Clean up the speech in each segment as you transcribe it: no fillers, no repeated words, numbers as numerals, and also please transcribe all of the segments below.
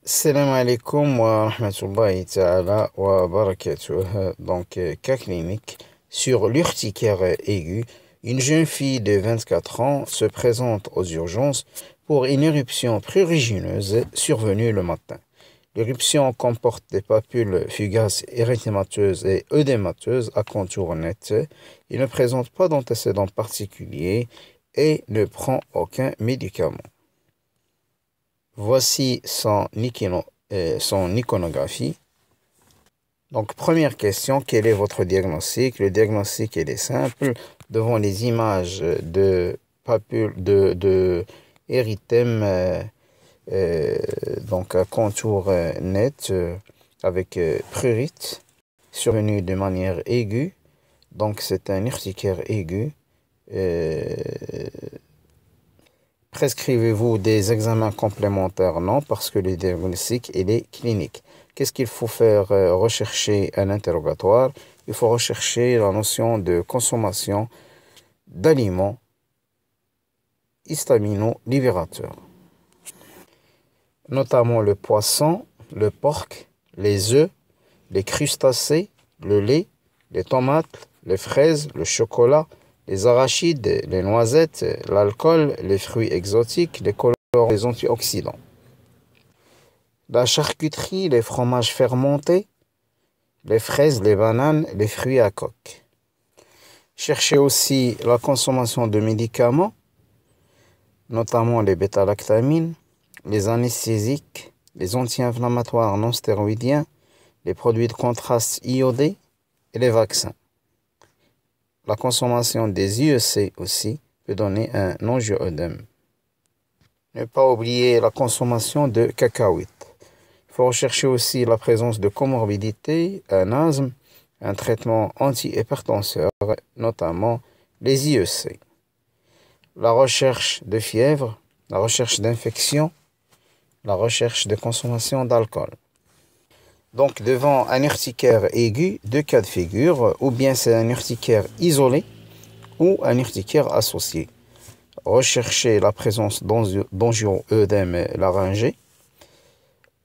Salam alaikum wa rahmatullahi ta'ala wa barakatuh. Cas clinique. Sur l'urticaire aiguë, une jeune fille de 24 ans se présente aux urgences pour une éruption prurigineuse survenue le matin. L'éruption comporte des papules fugaces érythémateuses et œdémateuses à contour net. Il ne présente pas d'antécédents particuliers et ne prend aucun médicament. Voici son iconographie. Donc, première question, quel est votre diagnostic? Le diagnostic, il est simple. Devant les images de papules, de érythème, donc à contour net, avec prurite, survenu de manière aiguë. Donc, c'est un urticaire aigu. Prescrivez-vous des examens complémentaires? Non, parce que le diagnostic, il est clinique. Qu'est-ce qu'il faut faire? Rechercher un interrogatoire. Il faut rechercher la notion de consommation d'aliments histamino-libérateurs, notamment le poisson, le porc, les œufs, les crustacés, le lait, les tomates, les fraises, le chocolat, les arachides, les noisettes, l'alcool, les fruits exotiques, les colorants, les antioxydants. La charcuterie, les fromages fermentés, les fraises, les bananes, les fruits à coque. Cherchez aussi la consommation de médicaments, notamment les bêta-lactamines, les anesthésiques, les anti-inflammatoires non stéroïdiens, les produits de contraste iodés et les vaccins. La consommation des IEC aussi peut donner un angioœdème. Ne pas oublier la consommation de cacahuètes. Il faut rechercher aussi la présence de comorbidités, un asthme, un traitement antihypertenseur, notamment les IEC. La recherche de fièvre, la recherche d'infection, la recherche de consommation d'alcool. Donc, devant un urticaire aigu, deux cas de figure, ou bien c'est un urticaire isolé ou un urticaire associé. Recherchez la présence d'angioœdème laryngé,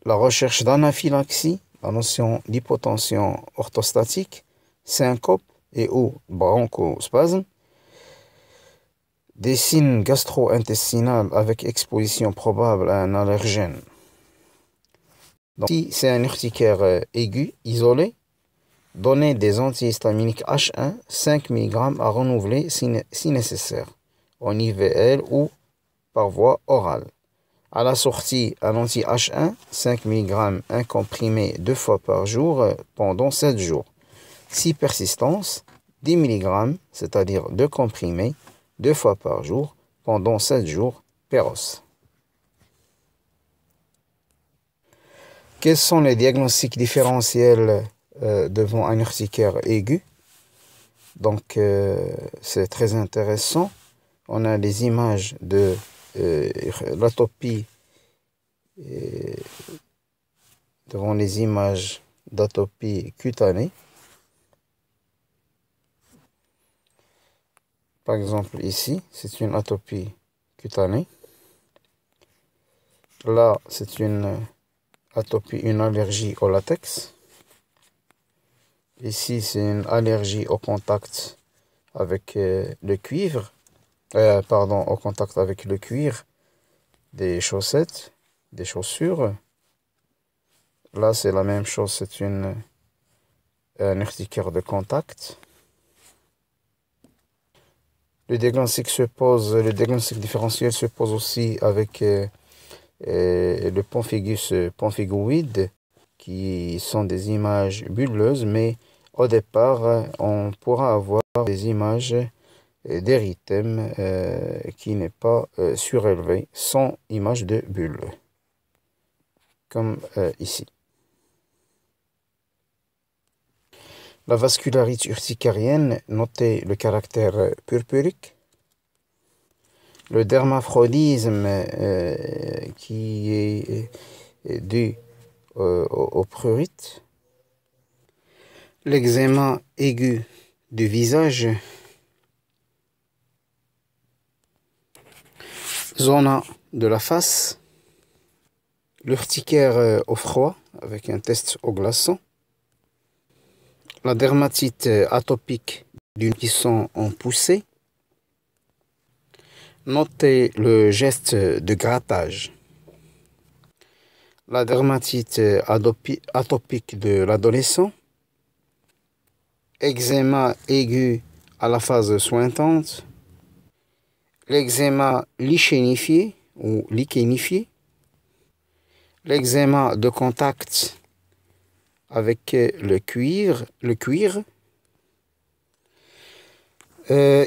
la recherche d'anaphylaxie, la notion d'hypotension orthostatique, syncope et ou bronchospasme, des signes gastro-intestinaux avec exposition probable à un allergène. Donc, si c'est un urticaire aigu, isolé, donnez des antihistaminiques H1, 5 mg à renouveler si nécessaire, en IVL ou par voie orale. À la sortie, un anti-H1, 5 mg, un comprimé 2 fois par jour pendant 7 jours. Si persistance, 10 mg, c'est-à-dire 2 comprimés 2 fois par jour pendant 7 jours, Péros. Quels sont les diagnostics différentiels devant un urticaire aigu? Donc, c'est très intéressant. On a les images de l'atopie devant les images d'atopie cutanée. Par exemple, ici, c'est une atopie cutanée. Là, c'est une atopie, une allergie au latex. Ici, c'est une allergie au contact avec le cuivre. Au contact avec le cuir des chaussettes, des chaussures. Là, c'est la même chose, c'est un urticaire de contact. Le diagnostic différentiel se pose aussi avec le pemphigus pemphigoïde, qui sont des images bulleuses, mais au départ, on pourra avoir des images d'érythème qui n'est pas surélevé, sans image de bulle, comme ici. La vascularité urticarienne, notez le caractère purpurique. Le dermaphrodisme qui est dû au prurite. L'eczéma aigu du visage. Zona de la face. l'urticaire au froid avec un test au glaçon, la dermatite atopique d'une cuisson en poussée. Notez le geste de grattage. La dermatite atopique de l'adolescent, eczéma aigu à la phase sointante, l'eczéma lichénifié ou lichénifié, l'eczéma de contact avec le cuir.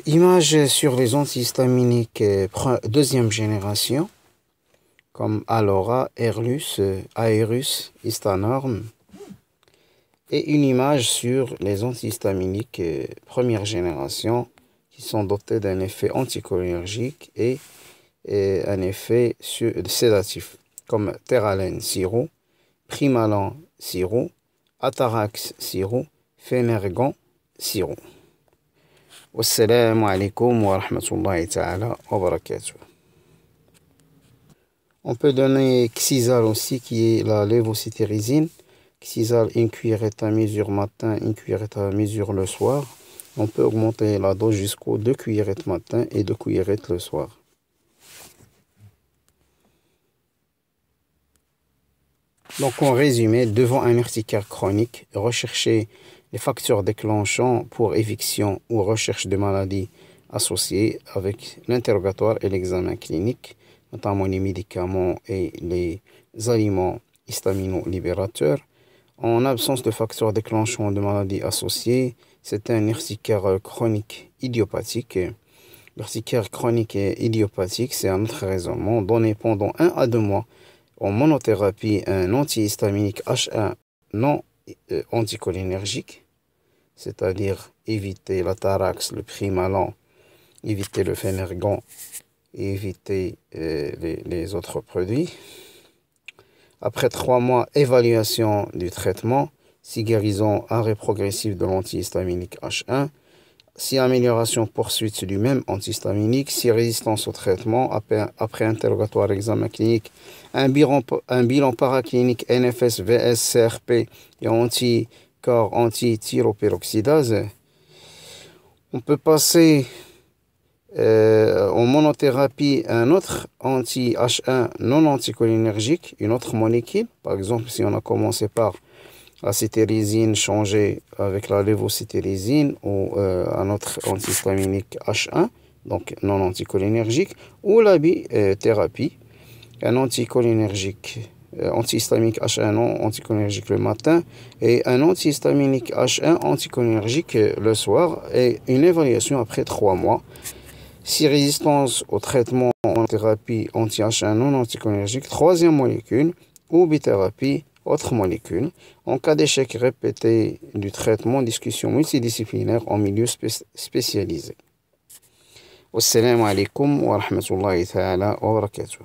Images sur les antihistaminiques deuxième génération, comme Alora, Airlus, Aerus, Histanorm, et une image sur les antihistaminiques première génération qui sont dotés d'un effet anticholinergique et un effet sédatif, comme Teralen sirop, Primalan sirop, Atarax sirop, Phénergan sirop. Wassalamu alaikum wa rahmatullahi ta'ala wa barakatuh. On peut donner Xizal aussi, qui est la lévocitérésine. Xizal, une cuillerette à mesure matin, une cuillerette à mesure le soir. On peut augmenter la dose jusqu'aux 2 cuillerette matin et 2 cuillerette le soir. Donc en résumé, devant un urticaire chronique, recherchez les facteurs déclenchants pour éviction ou recherche de maladies associées avec l'interrogatoire et l'examen clinique, notamment les médicaments et les aliments histaminolibérateurs. En absence de facteurs déclenchants de maladies associées, c'est un urticaire chronique idiopathique. L'urticaire chronique et idiopathique, c'est un autre raisonnement donné pendant 1 à 2 mois en monothérapie un antihistaminique H1 non anticholinergique, c'est-à-dire éviter l'Atarax, le Primalan, éviter le Phénergan et éviter les autres produits. Après 3 mois, évaluation du traitement, si guérison, arrêt progressif de l'antihistaminique H1, si amélioration, poursuite du même antihistaminique, si résistance au traitement, après interrogatoire, examen clinique, un bilan paraclinique NFS, VS, CRP et anticorps anti-thyroperoxydase. On peut passer en monothérapie un autre anti-H1 non anticholinergique, une autre molécule. Par exemple, si on a commencé par la cétérisine changée avec la lévocétérisine ou un autre antihistaminique H1, donc non anticholinergique, ou la bithérapie, un anticholinergique, antihistamique H1 non anticholinergique le matin et un antihistamique H1 anticholinergique le soir, et une évaluation après 3 mois. Si résistance au traitement en thérapie anti-H1 non anticholinergique, 3e molécule, ou bithérapie, autre molécule. En cas d'échec répété du traitement, discussion multidisciplinaire en milieu spécialisé. Wassalamu alaikum wa rahmatullahi ta'ala wa barakatuh.